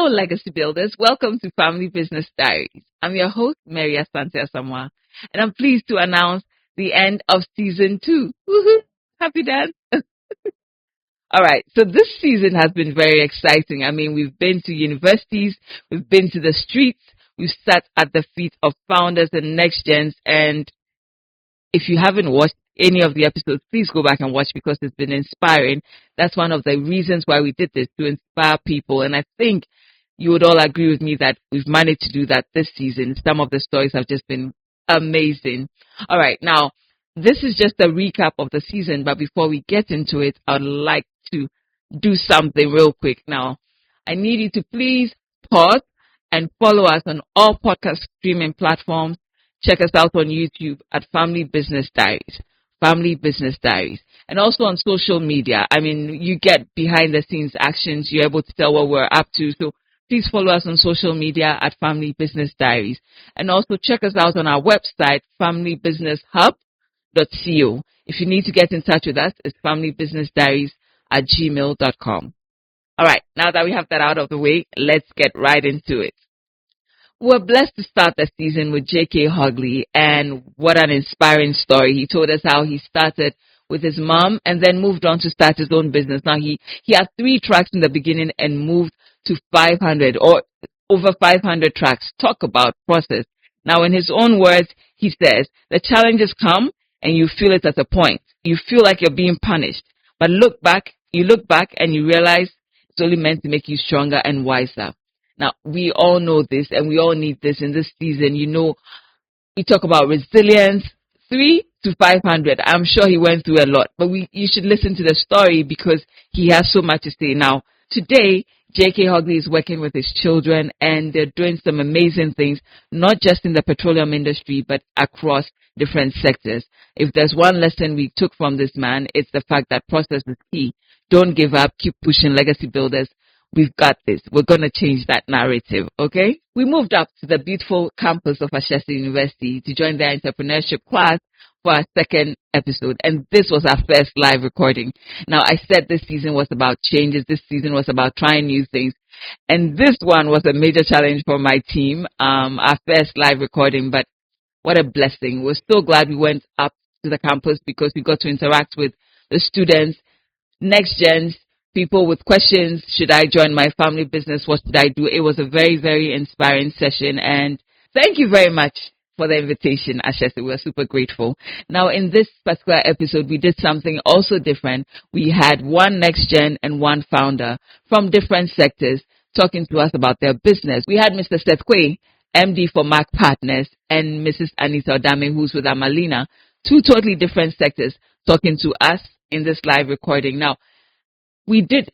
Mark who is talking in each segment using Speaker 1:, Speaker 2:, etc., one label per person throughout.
Speaker 1: Hello, legacy builders. Welcome to Family Business Diaries. I'm your host, Mary Asante-Asamoah, and I'm pleased to announce the end of season 2. Woohoo! Happy dance. All right, so this season has been very exciting. I mean, we've been to universities, we've been to the streets, we've sat at the feet of founders and next gens, and if you haven't watched any of the episodes, please go back and watch because it's been inspiring. That's one of the reasons why we did this, to inspire people. And I think you would all agree with me that we've managed to do that this season. Some of the stories have just been amazing. All right, now, this is just a recap of the season, but before we get into it, I'd like to do something real quick. Now, I need you to please pause and follow us on all podcast streaming platforms. Check us out on YouTube at Family Business Diaries. Family Business Diaries. And also on social media. I mean, you get behind the scenes actions. You're able to tell what we're up to. So please follow us on social media at Family Business Diaries. And also check us out on our website, familybusinesshub.co. If you need to get in touch with us, it's familybusinessdiaries@gmail.com. All right, now that we have that out of the way, let's get right into it. We're blessed to start the season with J.K. Hogley, and what an inspiring story. He told us how he started with his mom and then moved on to start his own business. Now, he had 3 tracks in the beginning and moved to 500 or over 500 tracks. Talk about process. Now, in his own words, he says, the challenges come and you feel it at a point. You feel like you're being punished. But you look back and you realize it's only meant to make you stronger and wiser. Now, we all know this and we all need this in this season. You know, we talk about resilience, 3 to 500. I'm sure he went through a lot, but you should listen to the story because he has so much to say. Now, today, J.K. Hogley is working with his children and they're doing some amazing things, not just in the petroleum industry, but across different sectors. If there's one lesson we took from this man, it's the fact that process is key. Don't give up. Keep pushing, legacy builders. We've got this. We're going to change that narrative, okay? We moved up to the beautiful campus of Ashesi University to join their entrepreneurship class for our second episode. And this was our first live recording. Now, I said this season was about changes. This season was about trying new things. And this one was a major challenge for my team, our first live recording. But what a blessing. We're so glad we went up to the campus because we got to interact with the students, next gens, people with questions. Should I join my family business? What should I do? It was a very, very inspiring session. And thank you very much for the invitation, Ashesi. We're super grateful. Now, in this particular episode, we did something also different. We had one next gen and one founder from different sectors talking to us about their business. We had Mr. Seth Quay, MD for Mac Partners, and Mrs. Anita Odame, who's with Amalina, 2 totally different sectors, talking to us in this live recording. Now, we did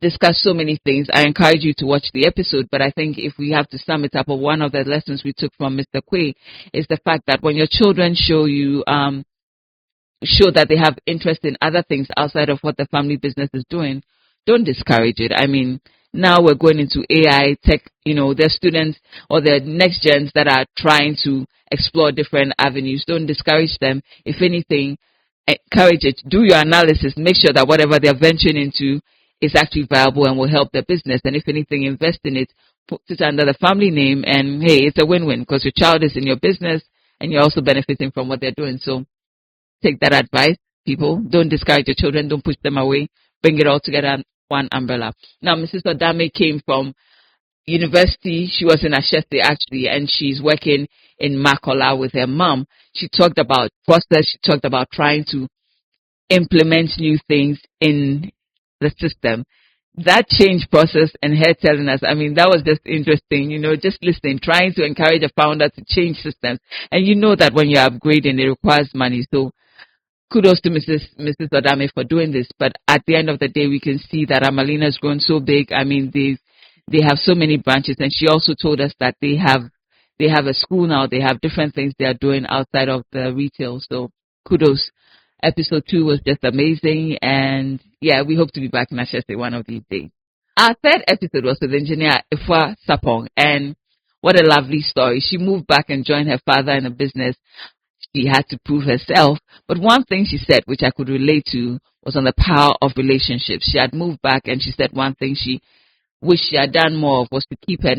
Speaker 1: discuss so many things. I encourage you to watch the episode, but I think if we have to sum it up, or one of the lessons we took from Mr. Quay is the fact that when your children show that they have interest in other things outside of what the family business is doing, don't discourage it. I mean, now we're going into AI, tech, there's students or the next gens that are trying to explore different avenues. Don't discourage them. If anything, encourage it. Do your analysis. Make sure that whatever they're venturing into is actually viable and will help their business. And if anything, invest in it. Put it under the family name. And hey, it's a win-win because your child is in your business and you're also benefiting from what they're doing. So take that advice, people. Don't discourage your children. Don't push them away. Bring it all together under one umbrella. Now, Mrs. Odame came from university. She was in Ashesi actually, and she's working in Makola with her mom. She talked about process. She talked about trying to implement new things in the system. That change process and her telling us, I mean, that was just interesting, just listening, trying to encourage a founder to change systems. And you know that when you're upgrading, it requires money. So kudos to Mrs. Odame for doing this. But at the end of the day, we can see that Amalina has grown so big. I mean, they have so many branches. And she also told us that they have a school now. They have different things they are doing outside of the retail. So kudos. Episode 2 was just amazing. And yeah, we hope to be back in Ashesi one of these days. Our third episode was with engineer Ifwa Sapong. And what a lovely story. She moved back and joined her father in a business. She had to prove herself. But one thing she said, which I could relate to, was on the power of relationships. She had moved back and she said one thing she wish she had done more of was to keep her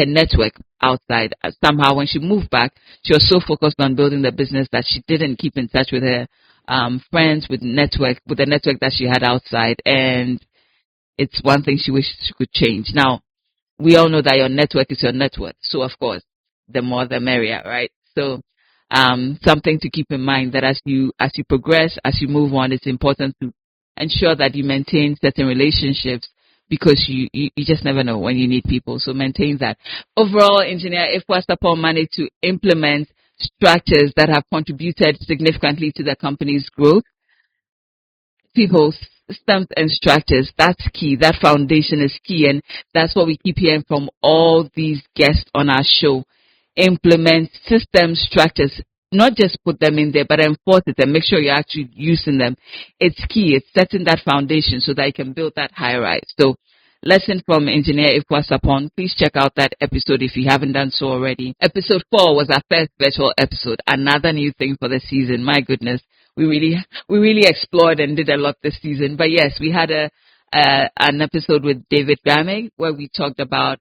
Speaker 1: network outside. Somehow, when she moved back, she was so focused on building the business that she didn't keep in touch with her friends, with the network that she had outside. And it's one thing she wished she could change. Now, we all know that your network is your net worth. So, of course, the more the merrier, right? So, something to keep in mind that as you progress, as you move on, it's important to ensure that you maintain certain relationships because you just never know when you need people. So maintain that. Overall, engineer, if Westapol managed to implement structures that have contributed significantly to the company's growth, people, systems and structures, that's key. That foundation is key, and that's what we keep hearing from all these guests on our show. Implement system structures, not just put them in there, but enforce it and make sure you're actually using them. It's key. It's setting that foundation so that you can build that high rise. So, lesson from Engineer Ifwasapon. Please check out that episode if you haven't done so already. Episode 4 was our first virtual episode. Another new thing for the season. My goodness, we really explored and did a lot this season. But yes, we had an episode with David Gramig where we talked about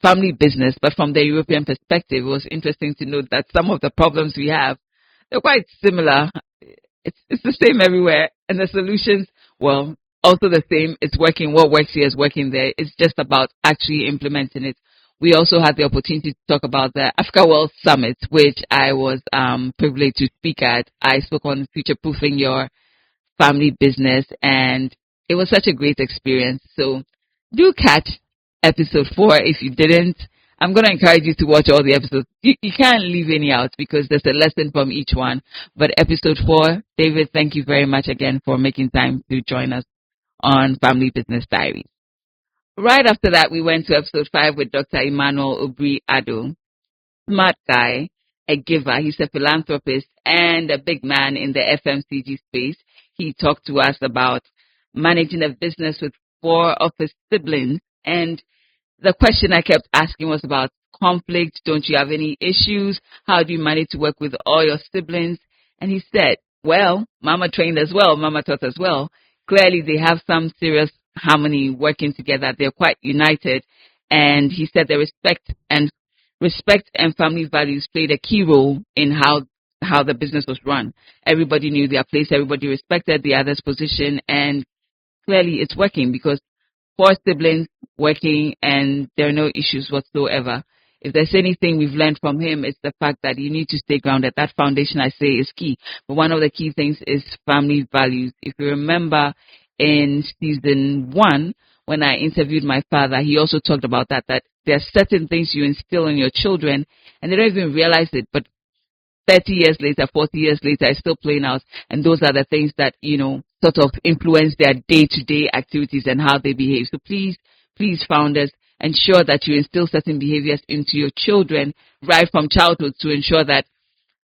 Speaker 1: family business, but from the European perspective. It was interesting to note that some of the problems we have, they're quite similar. It's the same everywhere, and the solutions, well, also the same. It's working. What works here is working there. It's just about actually implementing it. We also had the opportunity to talk about the Africa World Summit, which I was privileged to speak at. I spoke on future-proofing your family business, and it was such a great experience. So do catch episode 4 if you didn't. I'm going to encourage you to watch all the episodes. You can't leave any out because there's a lesson from each one. But episode 4, David, thank you very much again for making time to join us on Family Business Diaries. Right after that, we went to episode 5 with Dr. Emmanuel Obri-Ado. Smart guy, a giver. He's a philanthropist and a big man in the FMCG space. He talked to us about managing a business with 4 of his siblings, and the question I kept asking was about conflict. Don't you have any issues? How do you manage to work with all your siblings? And he said, well, Mama trained as well. Mama taught as well. Clearly, they have some serious harmony working together. They're quite united. And he said the respect and family values played a key role in how the business was run. Everybody knew their place. Everybody respected the other's position. And clearly, it's working because 4 siblings working and there are no issues whatsoever. If there's anything we've learned from him, it's the fact that you need to stay grounded. That foundation, I say, is key. But one of the key things is family values. If you remember in season 1, when I interviewed my father, he also talked about that there are certain things you instill in your children and they don't even realize it, but 30 years later, 40 years later, it's still playing out. And those are the things that, sort of influence their day-to-day activities and how they behave. So please, founders, ensure that you instill certain behaviors into your children right from childhood to ensure that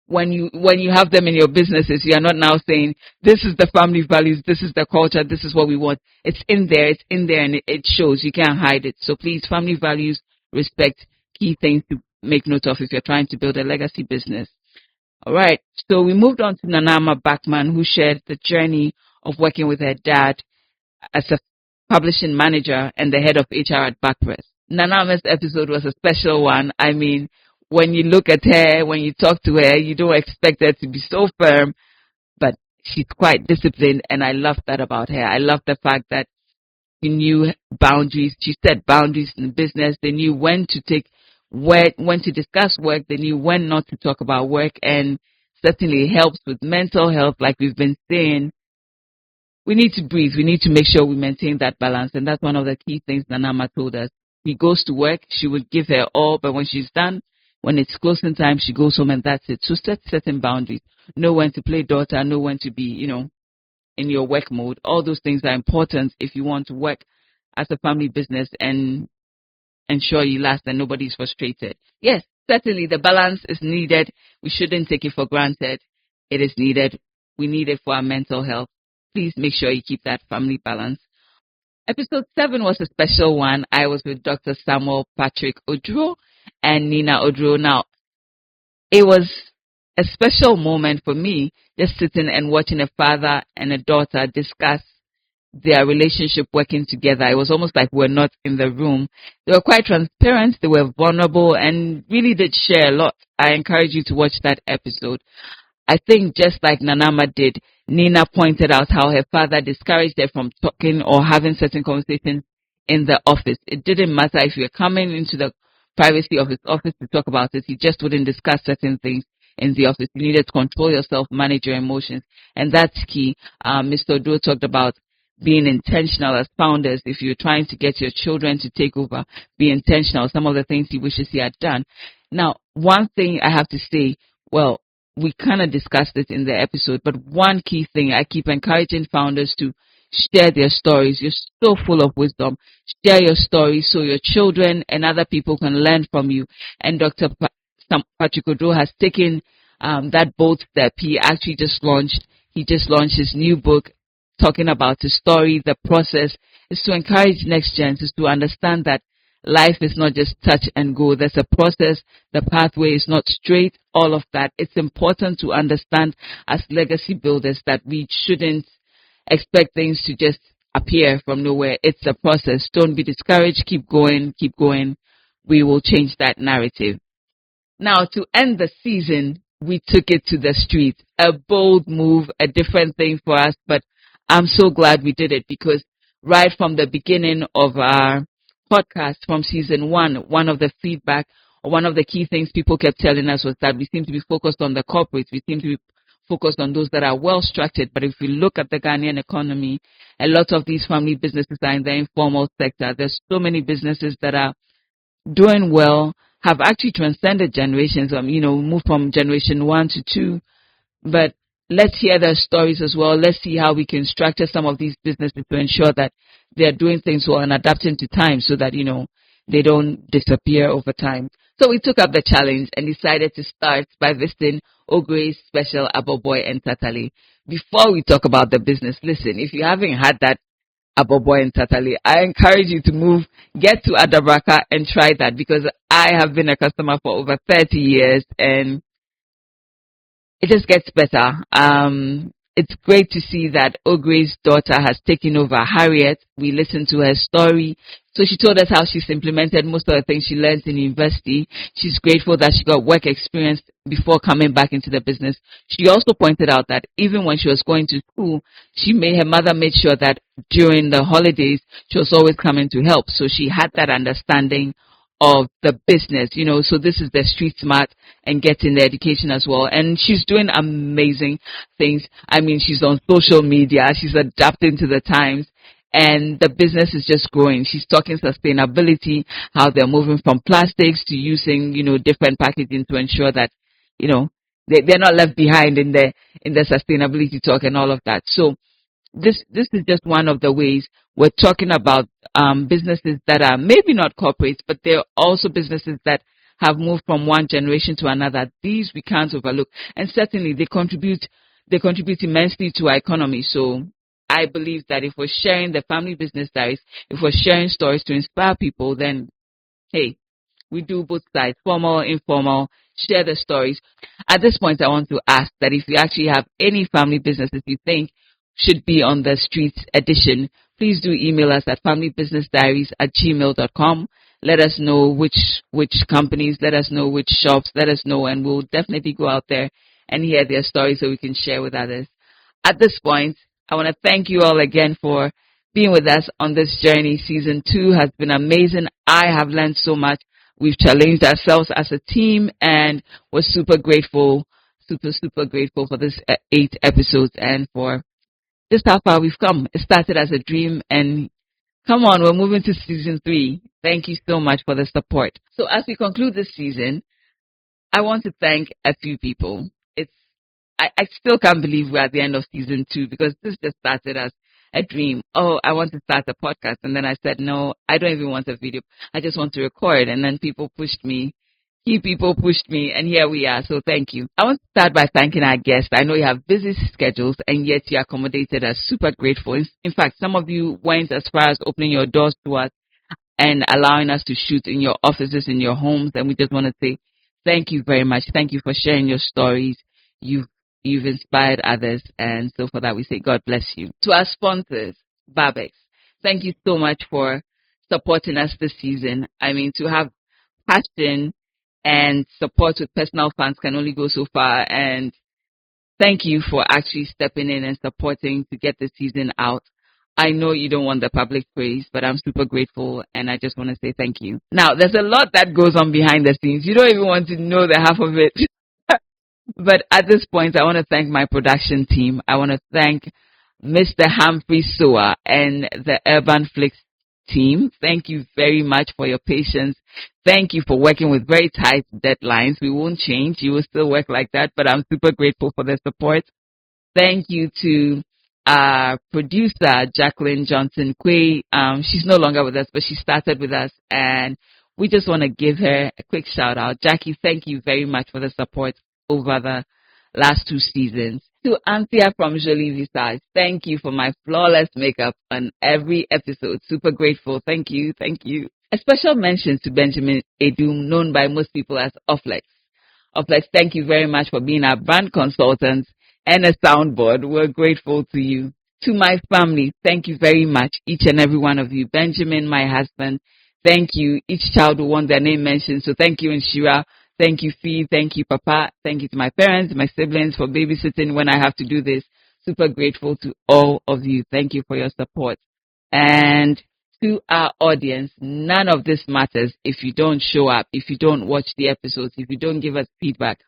Speaker 1: when you have them in your businesses, you are not now saying, this is the family values, this is the culture, this is what we want. It's in there, and it shows. You can't hide it. So please, family values, respect, key things to make note of if you're trying to build a legacy business. All right, so we moved on to Nanama Bachman, who shared the journey of working with her dad as a publishing manager and the head of HR at Backpress. Nanama's episode was a special one. I mean, when you look at her, when you talk to her, you don't expect her to be so firm, but she's quite disciplined, and I love that about her. I love the fact that she knew boundaries. She set boundaries in business. They knew when to discuss work. They knew when not to talk about work, and certainly helps with mental health, like we've been saying. We need to breathe. We need to make sure we maintain that balance, and that's one of the key things Nanama told us. She goes to work, she would give her all, but when she's done, when it's closing time, she goes home and that's it. So set certain boundaries. Know when to play daughter, know when to be, in your work mode. All those things are important if you want to work as a family business and ensure you last and nobody's frustrated. Yes, certainly the balance is needed. We shouldn't take it for granted. It is needed. We need it for our mental health. Please make sure you keep that family balance. Episode 7 was a special one. I was with Dr. Samuel Patrick Odro and Nina Odro. Now, it was a special moment for me just sitting and watching a father and a daughter discuss their relationship working together. It was almost like we're not in the room. They were quite transparent, they were vulnerable, and really did share a lot. I encourage you to watch that episode. I think just like Nanama did, Nina pointed out how her father discouraged her from talking or having certain conversations in the office. It didn't matter if you're coming into the privacy of his office to talk about it. He just wouldn't discuss certain things in the office. You needed to control yourself, manage your emotions, and that's key. Mr. Odo talked about being intentional as founders. If you're trying to get your children to take over, be intentional. Some of the things he wishes he had done. Now, one thing I have to say, well, we kind of discussed it in the episode, but one key thing I keep encouraging founders to share their stories. You're so full of wisdom. Share your stories so your children and other people can learn from you. And Dr. Patrick Odo has taken that bold step. He just launched his new book talking about his story. The process is to encourage next gens, is to understand that life is not just touch and go. There's a process. The pathway is not straight. All of that. It's important to understand as legacy builders that we shouldn't expect things to just appear from nowhere. It's a process. Don't be discouraged. Keep going. Keep going. We will change that narrative. Now, to end the season, we took it to the streets. A bold move, a different thing for us, but I'm so glad we did it because right from the beginning of our podcast from season one of the feedback or one of the key things people kept telling us was that we seem to be focused on the corporates. We seem to be focused on those that are well structured. But if we look at the Ghanaian economy, a lot of these family businesses are in the informal sector. There's so many businesses that are doing well, have actually transcended generations, moved from generation 1 to 2. But let's hear their stories as well. Let's see how we can structure some of these businesses to ensure that they're doing things well and adapting to time so that, they don't disappear over time. So we took up the challenge and decided to start by visiting Ogre's Special Aboboy and Tatali. Before we talk about the business, listen, if you haven't had that Aboboy and Tatali, I encourage you to get to Adabraka and try that because I have been a customer for over 30 years and it just gets better. It's great to see that Ogre's daughter has taken over, Harriet. We listened to her story. So she told us how she's implemented most of the things she learned in university. She's grateful that she got work experience before coming back into the business. She also pointed out that even when she was going to school, her mother made sure that during the holidays, she was always coming to help. So she had that understanding of the business, so this is the street smart and getting the education as well. And she's doing amazing things. I mean, she's on social media, she's adapting to the times, and the business is just growing. She's talking sustainability, how they're moving from plastics to using, different packaging to ensure that, they're not left behind in the sustainability talk and all of that. So this is just one of the ways we're talking about businesses that are maybe not corporates, but they're also businesses that have moved from one generation to another. These we can't overlook, and certainly they contribute immensely to our economy. So I believe that if we're sharing the Family Business Diaries, if we're sharing stories to inspire people, then hey, we do both sides, formal, informal, share the stories. At this point, I want to ask that if you actually have any family businesses you think should be on the streets edition, please do email us at familybusinessdiaries@gmail.com. Let us know which companies, let us know which shops, let us know, and we'll definitely go out there and hear their stories so we can share with others. At this point, I want to thank you all again for being with us on this journey. Season 2 has been amazing. I have learned so much. We've challenged ourselves as a team, and we're super grateful for this 8 episodes and for just how far we've come. It started as a dream, and come on, we're moving to season 3. Thank you so much for the support. So as we conclude this season, I want to thank a few people. I still can't believe we're at the end of season 2 because this just started as a dream. Oh, I want to start a podcast. And then I said, no, I don't even want a video. I just want to record. And then people pushed me. Key people pushed me. And here we are. So thank you. I want to start by thanking our guests. I know you have busy schedules and yet you accommodated us. Super grateful. In fact, some of you went as far as opening your doors to us and allowing us to shoot in your offices, in your homes. And we just want to say thank you very much. Thank you for sharing your stories. You've inspired others. And so for that, we say God bless you. To our sponsors, Babex. Thank you so much for supporting us this season. I mean, to have passion and support with personal funds can only go so far. And thank you for actually stepping in and supporting to get the season out. I know you don't want the public praise, but I'm super grateful and I just want to say thank you. Now, there's a lot that goes on behind the scenes. You don't even want to know the half of it. But at this point, I want to thank my production team. I want to thank Mr. Humphrey Soa and the Urban Flicks team. Thank you very much for your patience. Thank you for working with very tight deadlines. We won't change. You will still work like that, but I'm super grateful for the support. Thank you to our producer, Jacqueline Johnson Quay. She's no longer with us, but she started with us, and we just want to give her a quick shout out. Jackie, thank you very much for the support over the last 2 seasons. To Anthea from Jolie Visage, thank you for my flawless makeup on every episode. Super grateful. Thank you. Thank you. A special mention to Benjamin Edum, known by most people as Offlex. Offlex, thank you very much for being our brand consultant and a soundboard. We're grateful to you. To my family, thank you very much, each and every one of you. Benjamin, my husband, thank you. Each child will want their name mentioned, so thank you, Inshira. Thank you, Fee. Thank you, Papa. Thank you to my parents, my siblings for babysitting when I have to do this. Super grateful to all of you. Thank you for your support. And to our audience, none of this matters if you don't show up, if you don't watch the episodes, if you don't give us feedback.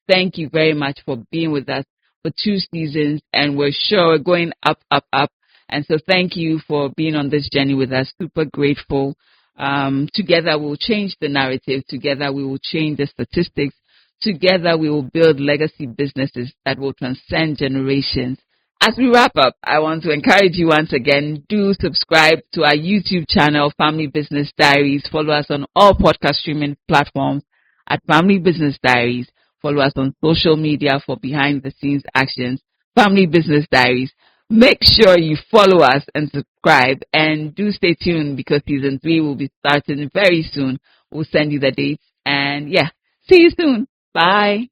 Speaker 1: Thank you very much for being with us for 2 seasons, and we're sure we're going up, up, up. And so thank you for being on this journey with us. Super grateful. Together we will change the narrative. Together we will change the statistics. Together we will build legacy businesses that will transcend generations. As we wrap up, I want to encourage you once again, do subscribe to our YouTube channel, Family Business Diaries. Follow us on all podcast streaming platforms at Family Business Diaries. Follow us on social media for behind the scenes actions, Family Business Diaries. Make sure you follow us and subscribe, and do stay tuned because season 3 will be starting very soon. We'll send you the dates, and yeah, see you soon. Bye.